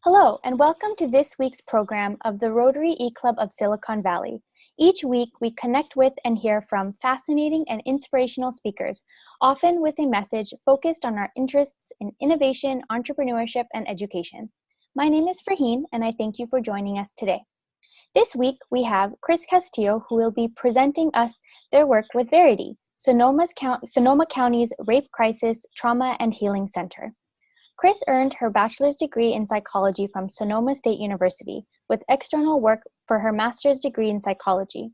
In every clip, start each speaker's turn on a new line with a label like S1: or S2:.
S1: Hello, and welcome to this week's program of the Rotary E-Club of Silicon Valley. Each week, we connect with and hear from fascinating and inspirational speakers, often with a message focused on our interests in innovation, entrepreneurship, and education. My name is Farheen, and I thank you for joining us today. This week, we have Chris Castillo, who will be presenting us their work with Verity, Sonoma County's Rape Crisis, Trauma, and Healing Center. Chris earned her bachelor's degree in psychology from Sonoma State University, with external work for her master's degree in psychology.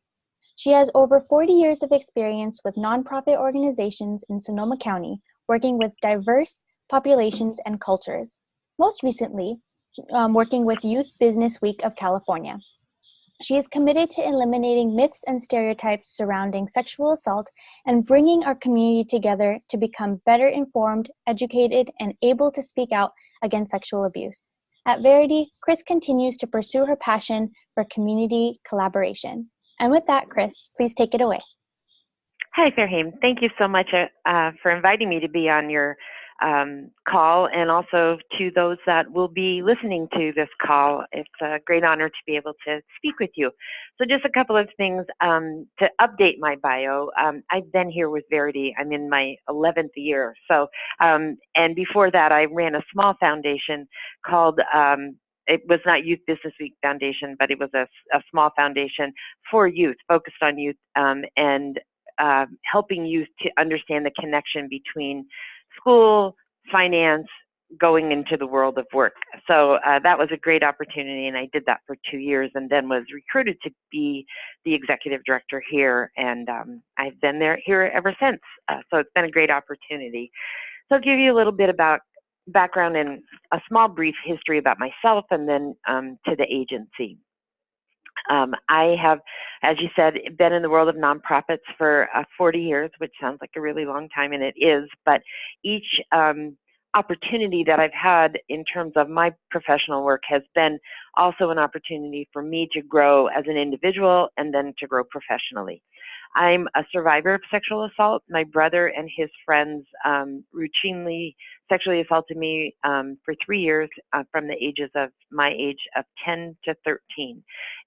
S1: She has over 40 years of experience with nonprofit organizations in Sonoma County, working with diverse populations and cultures. Most recently, working with Youth Business Week of California. She is committed to eliminating myths and stereotypes surrounding sexual assault and bringing our community together to become better informed, educated, and able to speak out against sexual abuse. At Verity, Chris continues to pursue her passion for community collaboration. And with that, Chris, please take it away.
S2: Hi, Farheen. Thank you so much for inviting me to be on your call, and also to those that will be listening to this call. It's a great honor to be able to speak with you. So just a couple of things to update my bio. I've been here with Verity. I'm in my 11th year. So, and before that, I ran a small foundation called it was not Youth Business Week Foundation, but it was a small foundation for youth, focused on youth and helping youth to understand the connection between school, finance, going into the world of work. So that was a great opportunity, and I did that for 2 years, and then was recruited to be the executive director here, and I've been here ever since. So it's been a great opportunity. So I'll give you a little bit about background and a small brief history about myself, and then to the agency. I have, as you said, been in the world of nonprofits for 40 years, which sounds like a really long time, and it is, but each opportunity that I've had in terms of my professional work has been also an opportunity for me to grow as an individual and then to grow professionally. I'm a survivor of sexual assault. My brother and his friends routinely sexually assaulted me for 3 years from the ages of my age of 10 to 13.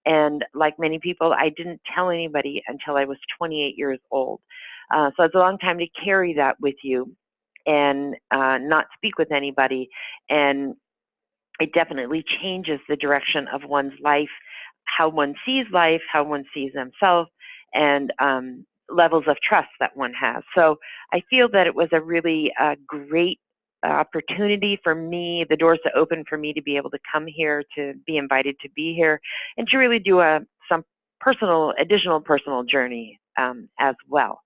S2: And like many people, I didn't tell anybody until I was 28 years old. So it's a long time to carry that with you and not speak with anybody. And it definitely changes the direction of one's life, how one sees life, how one sees themselves, and levels of trust that one has. So I feel that it was a really great opportunity for me, the doors to open for me to be able to come here, to be invited to be here, and to really do some additional personal journey as well.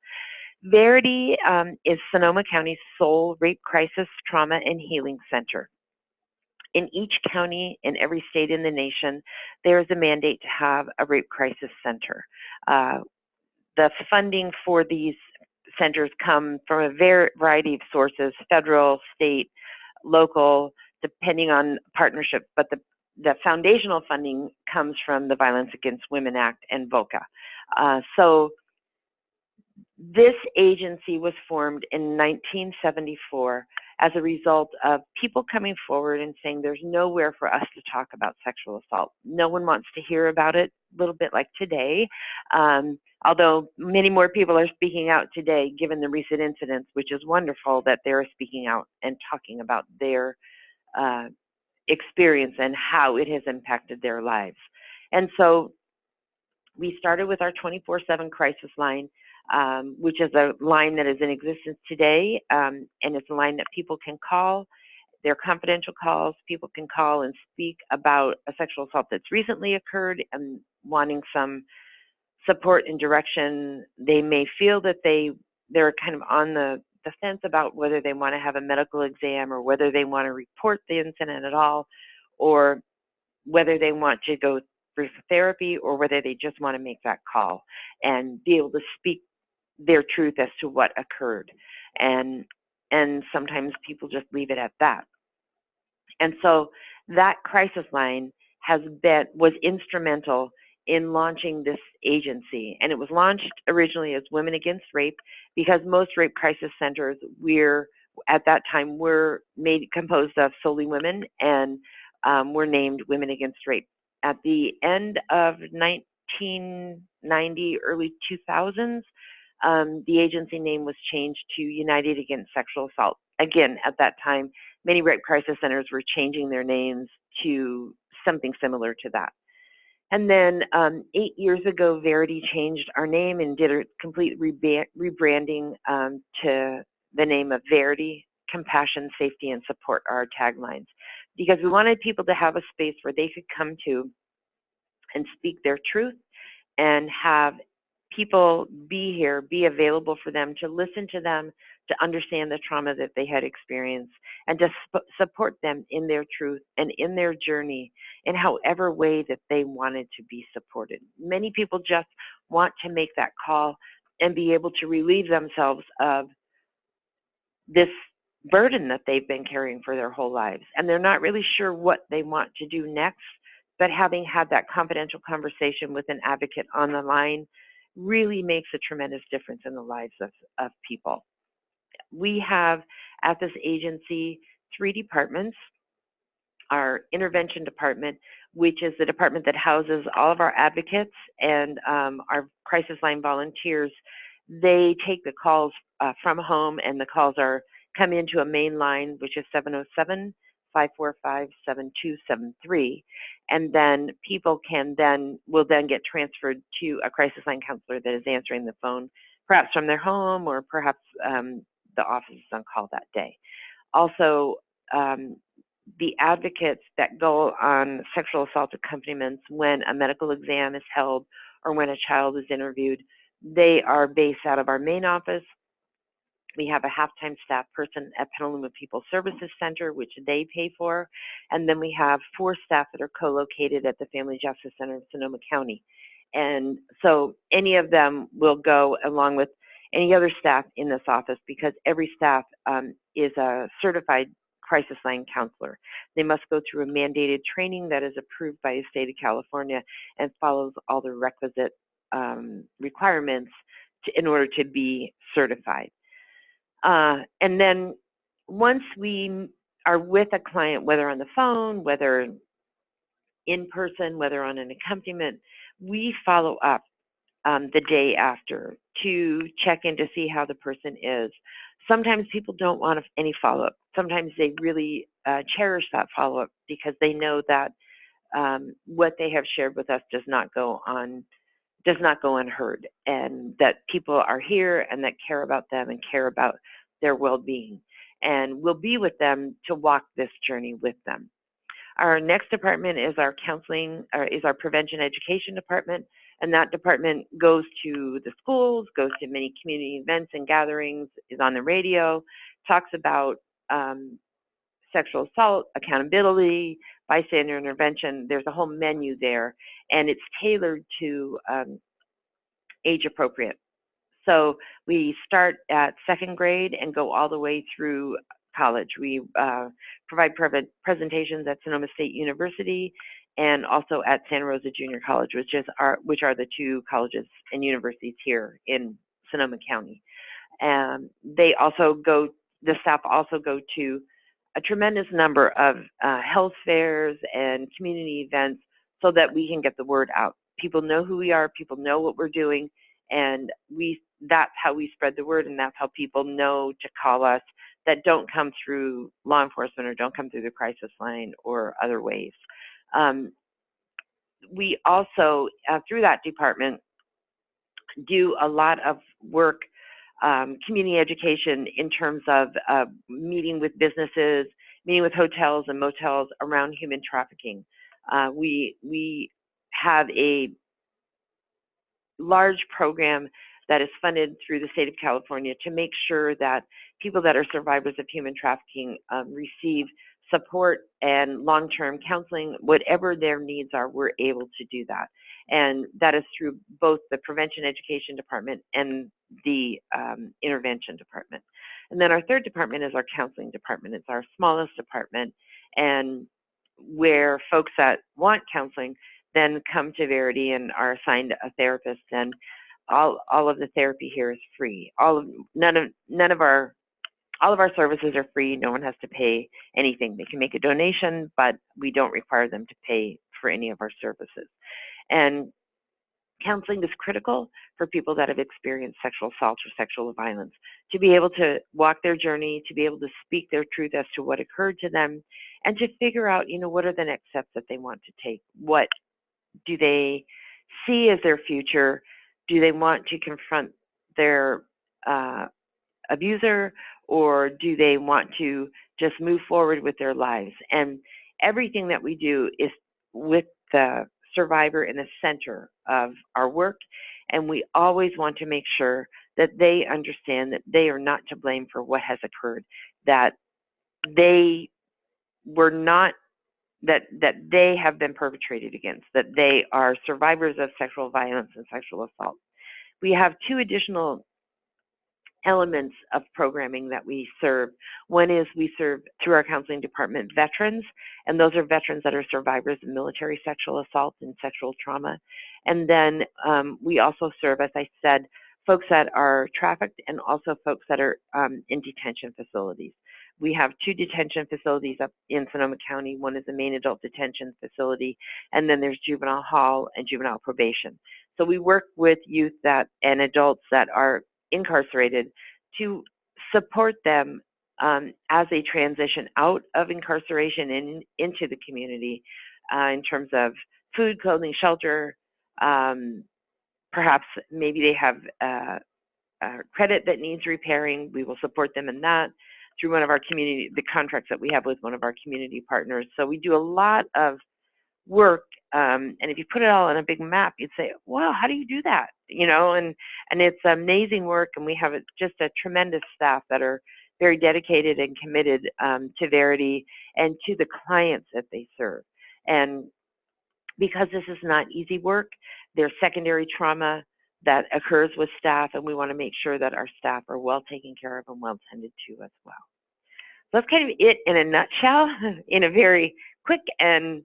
S2: Verity is Sonoma County's sole rape crisis, trauma, and healing center. In each county, in every state in the nation, there is a mandate to have a rape crisis center. The funding for these centers come from a variety of sources: federal, state, local, depending on partnership, but the foundational funding comes from the Violence Against Women Act and VOCA. So this agency was formed in 1974 as a result of people coming forward and saying there's nowhere for us to talk about sexual assault. No one wants to hear about it, a little bit like today, although many more people are speaking out today given the recent incidents, which is wonderful that they're speaking out and talking about their experience and how it has impacted their lives. And so we started with our 24/7 crisis line, which is a line that is in existence today, and it's a line that people can call. They're confidential calls. People can call and speak about a sexual assault that's recently occurred and wanting some support and direction. They may feel that they're kind of on the fence about whether they want to have a medical exam or whether they want to report the incident at all, or whether they want to go through therapy, or whether they just want to make that call and be able to speak their truth as to what occurred. And sometimes people just leave it at that. And so that crisis line was instrumental in launching this agency. And it was launched originally as Women Against Rape, because most rape crisis centers at that time were composed of solely women, and were named Women Against Rape. At the end of 1990, early 2000s, the agency name was changed to United Against Sexual Assault. Again, at that time, many rape crisis centers were changing their names to something similar to that. And then 8 years ago, Verity changed our name and did a complete rebranding to the name of Verity. Compassion, safety, and support are our taglines, because we wanted people to have a space where they could come to and speak their truth and have people be here, be available for them, to listen to them, to understand the trauma that they had experienced, and to support them in their truth and in their journey in however way that they wanted to be supported. Many people just want to make that call and be able to relieve themselves of this burden that they've been carrying for their whole lives, and they're not really sure what they want to do next. But having had that confidential conversation with an advocate on the line really makes a tremendous difference in the lives of people. We have at this agency 3 departments. Our intervention department, which is the department that houses all of our advocates and our crisis line volunteers. They take the calls from home, and the calls come into a main line, which is 707-545-7273. And then people will then get transferred to a crisis line counselor that is answering the phone, perhaps from their home, or perhaps the office is on call that day. Also, the advocates that go on sexual assault accompaniments when a medical exam is held or when a child is interviewed, they are based out of our main office. We have a half-time staff person at Petaluma People Services Center, which they pay for. And then we have 4 staff that are co-located at the Family Justice Center of Sonoma County. And so any of them will go along with any other staff in this office, because every staff is a certified crisis line counselor. They must go through a mandated training that is approved by the state of California and follows all the requisite requirements in order to be certified. And then once we are with a client, whether on the phone, whether in person, whether on an accompaniment, we follow up the day after to check in to see how the person is. Sometimes people don't want any follow-up. Sometimes they really cherish that follow-up because they know that what they have shared with us does not go unheard, and that people are here and that care about them and care about their well-being, and we'll be with them to walk this journey with them. Our next department is our prevention education department, and that department goes to the schools, goes to many community events and gatherings, is on the radio, talks about sexual assault, accountability, bystander intervention. There's a whole menu there, and it's tailored to age appropriate. So we start at 2nd grade and go all the way through college. We provide presentations at Sonoma State University and also at Santa Rosa Junior College, which are the 2 colleges and universities here in Sonoma County. And the staff also go to a tremendous number of health fairs and community events so that we can get the word out. People know who we are, people know what we're doing, and that's how we spread the word, and that's how people know to call us that don't come through law enforcement or don't come through the crisis line or other ways. We also, through that department, do a lot of work, community education in terms of meeting with businesses, meeting with hotels and motels around human trafficking. We have a large program that is funded through the state of California to make sure that people that are survivors of human trafficking receive support and long-term counseling. Whatever their needs are, we're able to do that. And that is through both the prevention education department and the intervention department. And then our 3rd department is our counseling department. It's our smallest department, and where folks that want counseling then come to Verity and are assigned a therapist, and all of the therapy here is free. None of our all of our services are free. No one has to pay anything. They can make a donation, but we don't require them to pay for any of our services. And counseling is critical for people that have experienced sexual assault or sexual violence, to be able to walk their journey, to be able to speak their truth as to what occurred to them, and to figure out, what are the next steps that they want to take. What do they see as their future? Do they want to confront their abuser, or do they want to just move forward with their lives? And everything that we do is with the survivor in the center of our work, and we always want to make sure that they understand that they are not to blame for what has occurred, that they were not, that they have been perpetrated against, that they are survivors of sexual violence and sexual assault. We have two additional elements of programming that we serve. One is we serve through our counseling department veterans, and those are veterans that are survivors of military sexual assault and sexual trauma. And then we also serve, as I said, folks that are trafficked and also folks that are in detention facilities. We have two detention facilities up in Sonoma County. One is the main adult detention facility, and then there's juvenile hall and juvenile probation. So we work with youth and adults that are incarcerated to support them as they transition out of incarceration and into the community in terms of food, clothing, shelter. Perhaps maybe they have credit that needs repairing. We will support them in that through one of our the contracts that we have with one of our community partners. So we do a lot of work, and if you put it all on a big map, you'd say, wow, how do you do that? And it's amazing work, and we have just a tremendous staff that are very dedicated and committed to Verity and to the clients that they serve. And because this is not easy work, there's secondary trauma that occurs with staff, and we want to make sure that our staff are well taken care of and well tended to as well. So that's kind of it in a nutshell, in a very quick and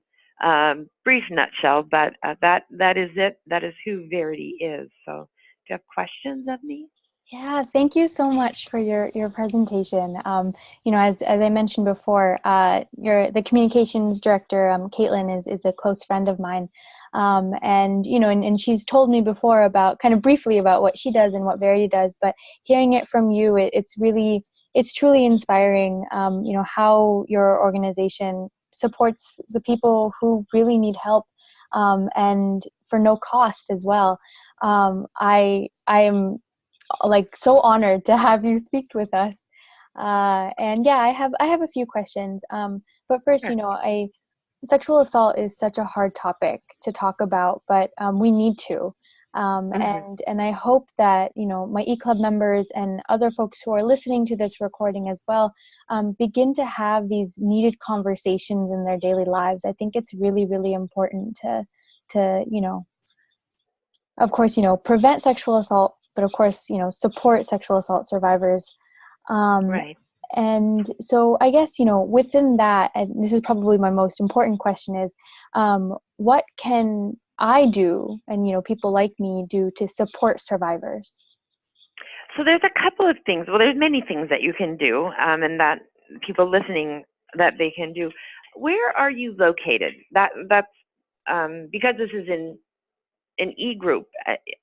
S2: brief nutshell, but that is it. That is who Verity is. So do you have questions of me?
S1: Yeah, thank you so much for your presentation. As I mentioned before, the communications director, Caitlin, is a close friend of mine. And she's told me before about kind of briefly about what she does and what Verity does, but hearing it from you, it's truly inspiring, how your organization supports the people who really need help, and for no cost as well. I am like so honored to have you speak with us. And yeah, I have a few questions. But first,
S2: Sure.
S1: Sexual assault is such a hard topic to talk about, but we need to.
S2: Mm-hmm.
S1: And I hope that my e-club members and other folks who are listening to this recording as well begin to have these needed conversations in their daily lives. I think it's really, really important to of course, prevent sexual assault, but of course, support sexual assault survivors. Um,
S2: Right.
S1: and so I guess, within that, and this is probably my most important question is, what can I do and, people like me do to support survivors?
S2: So there's a couple of things. Well, there's many things that you can do, and that people listening that they can do. Where are you located? That's because this is in an e-group.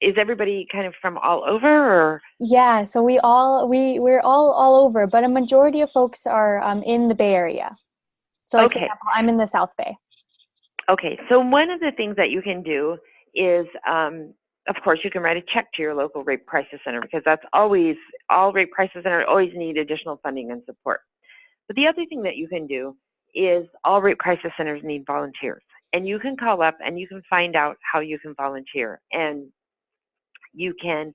S2: Is everybody kind of from all over, or?
S1: Yeah, so we're all over, but a majority of folks are in the Bay Area. So like, for
S2: Okay.
S1: example, I'm in the South Bay.
S2: Okay, so one of the things that you can do is, of course, you can write a check to your local rape crisis center, because that's always, all rape crisis centers always need additional funding and support. But the other thing that you can do is all rape crisis centers need volunteers. And you can call up and you can find out how you can volunteer. And you can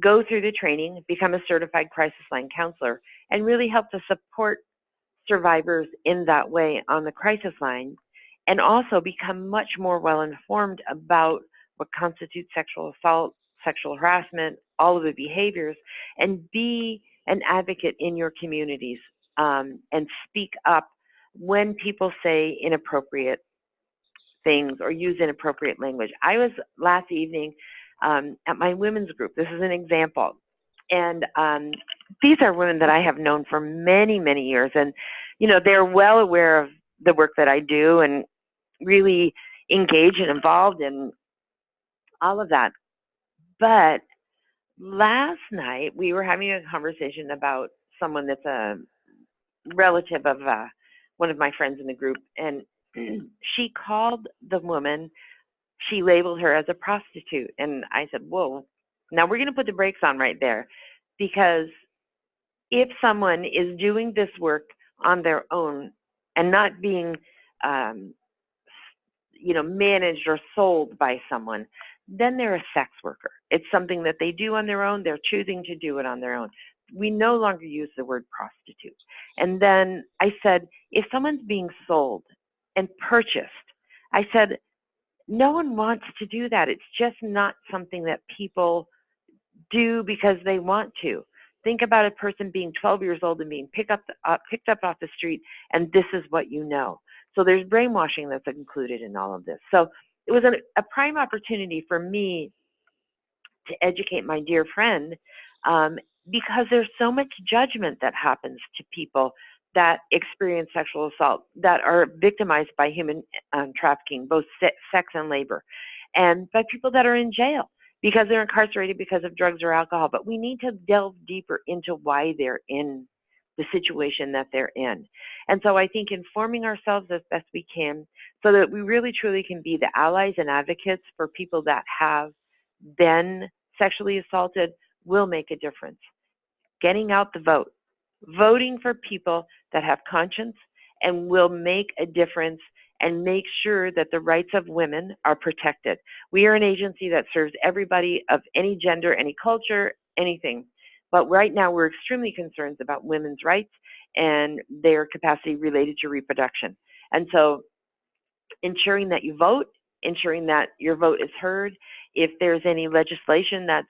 S2: go through the training, become a certified crisis line counselor, and really help to support survivors in that way on the crisis line, and also become much more well informed about what constitutes sexual assault, sexual harassment, all of the behaviors, and be an advocate in your communities, and speak up when people say inappropriate things or use inappropriate language. I was last evening at my women's group. This is an example. And these are women that I have known for many, many years, and they're well aware of the work that I do and really engaged and involved in all of that. But last night we were having a conversation about someone that's a relative of one of my friends in the group, and she called the woman, she labeled her as a prostitute. And I said, whoa, now we're going to put the brakes on right there, because if someone is doing this work on their own and not being um, managed or sold by someone, then they're a sex worker. It's something that they do on their own. They're choosing to do it on their own. We no longer use the word prostitute. And then I said, if someone's being sold and purchased, I said, no one wants to do that. It's just not something that people do because they want to. Think about a person being 12 years old and being picked up off the street, and this is what you know. So there's brainwashing that's included in all of this. So it was a prime opportunity for me to educate my dear friend, because there's so much judgment that happens to people that experience sexual assault, that are victimized by human trafficking, both sex and labor, and by people that are in jail because they're incarcerated because of drugs or alcohol. But we need to delve deeper into why they're in the situation that they're in. And so I think informing ourselves as best we can so that we really truly can be the allies and advocates for people that have been sexually assaulted will make a difference. Getting out the vote, voting for people that have conscience and will make a difference and make sure that the rights of women are protected. We are an agency that serves everybody of any gender, any culture, anything. But right now we're extremely concerned about women's rights and their capacity related to reproduction. And so ensuring that you vote, ensuring that your vote is heard, if there's any legislation that's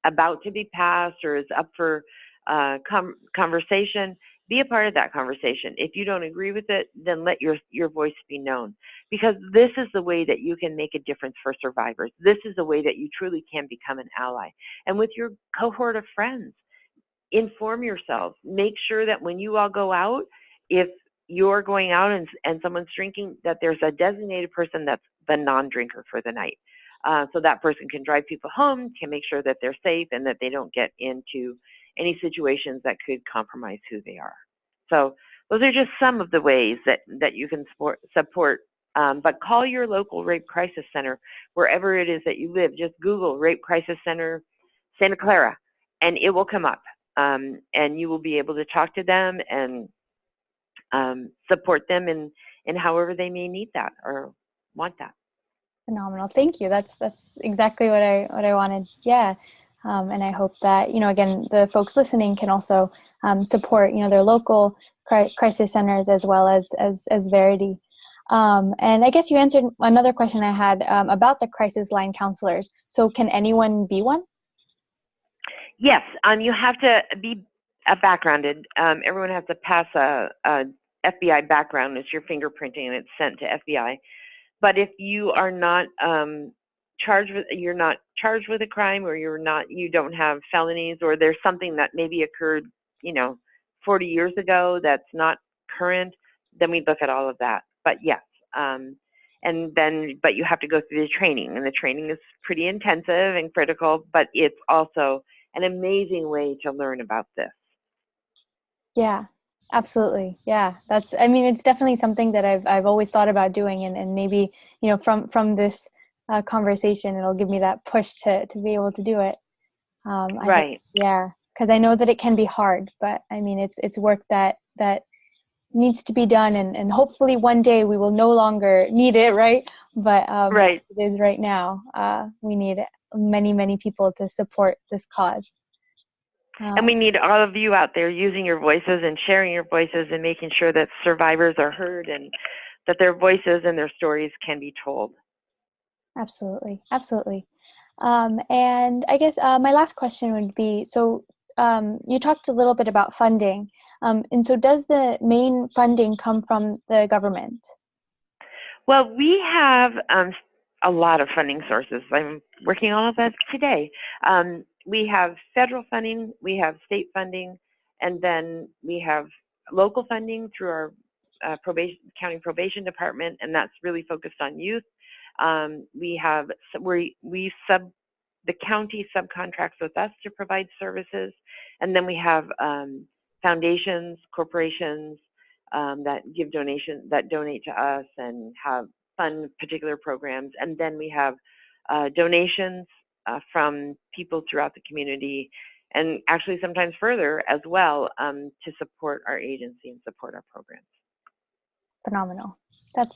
S2: about to be passed or is up for conversation, be a part of that conversation. If you don't agree with it, then let your voice be known, because this is the way that you can make a difference for survivors. This is the way that you truly can become an ally. And with your cohort of friends, inform yourselves. Make sure that when you all go out, if you're going out and someone's drinking, that there's a designated person that's the non-drinker for the night. So that person can drive people home, can make sure that they're safe and that they don't get into any situations that could compromise who they are. So those are just some of the ways that you can support. But call your local rape crisis center wherever it is that you live. Just Google Rape Crisis Center Santa Clara, and it will come up. And you will be able to talk to them and support them in however they may need that or want that.
S1: Phenomenal. Thank you. That's exactly what I wanted. Yeah. And I hope that, again, the folks listening can also support, their local crisis centers as well as Verity. And I guess you answered another question I had about the crisis line counselors. So can anyone be one?
S2: Yes. You have to be backgrounded. Everyone has to pass a FBI background. It's your fingerprinting and it's sent to FBI. But if you are not you're not charged with a crime, or you don't have felonies, or there's something that maybe occurred, 40 years ago that's not current, then we look at all of that. But yes, but you have to go through the training, and the training is pretty intensive and critical, but it's also an amazing way to learn about this.
S1: Yeah. Absolutely. Yeah. It's definitely something that I've always thought about doing, and maybe, from this conversation, it'll give me that push to be able to do it.
S2: Right.
S1: Yeah. Cause I know that it can be hard, but it's work that needs to be done. And hopefully one day we will no longer need it. Right. But,
S2: right.
S1: It is right now. We need many, many people to support this cause.
S2: And we need all of you out there using your voices and sharing your voices and making sure that survivors are heard and that their voices and their stories can be told.
S1: Absolutely. Absolutely. And I guess my last question would be, so you talked a little bit about funding. And so does the main funding come from the government?
S2: Well, we have a lot of funding sources. I'm working on that today. we have federal funding, we have state funding, and then we have local funding through our county probation department, and that's really focused on youth. The county subcontracts with us to provide services, and then we have foundations, corporations that give donations, that donate to us and have fund particular programs, and then we have donations from people throughout the community, and actually sometimes further as well, to support our agency and support our programs.
S1: Phenomenal.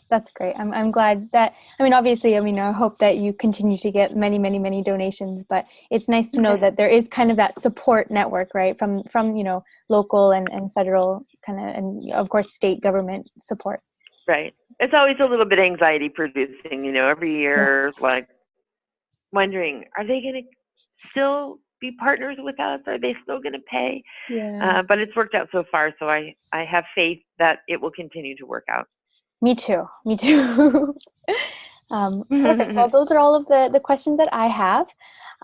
S1: That's great. I'm glad that, I mean, obviously, I mean, I hope that you continue to get many donations, but it's nice to know that there is kind of that support network, right? From, you know, local and federal kind of, and of course, state government support.
S2: Right. It's always a little bit anxiety producing, you know, every year,
S1: Yes.
S2: like wondering, are they going to still be partners with us? Are they still going to pay?
S1: Yeah.
S2: But it's worked out so far, so I have faith that it will continue to work out.
S1: Me too. Me too. Perfect. Well, those are all of the questions that I have.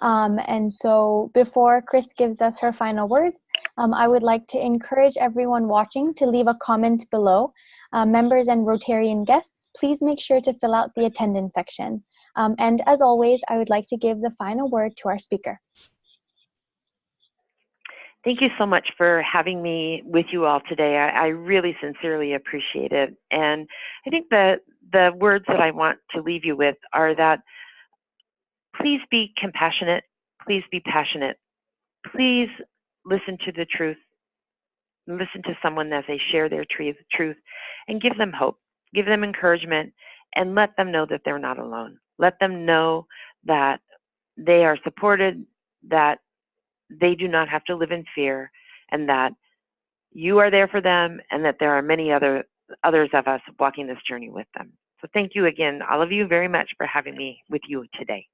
S1: And so before Chris gives us her final words, I would like to encourage everyone watching to leave a comment below. Members and Rotarian guests, please make sure to fill out the attendance section. And as always, I would like to give the final word to our speaker.
S2: Thank you so much for having me with you all today. I really sincerely appreciate it. And I think the words that I want to leave you with are that please be compassionate, please be passionate, please listen to the truth, listen to someone as they share their truth, and give them hope, give them encouragement, and let them know that they're not alone. Let them know that they are supported, that they do not have to live in fear, and that you are there for them, and that there are many others of us walking this journey with them. So thank you again, all of you, very much for having me with you today.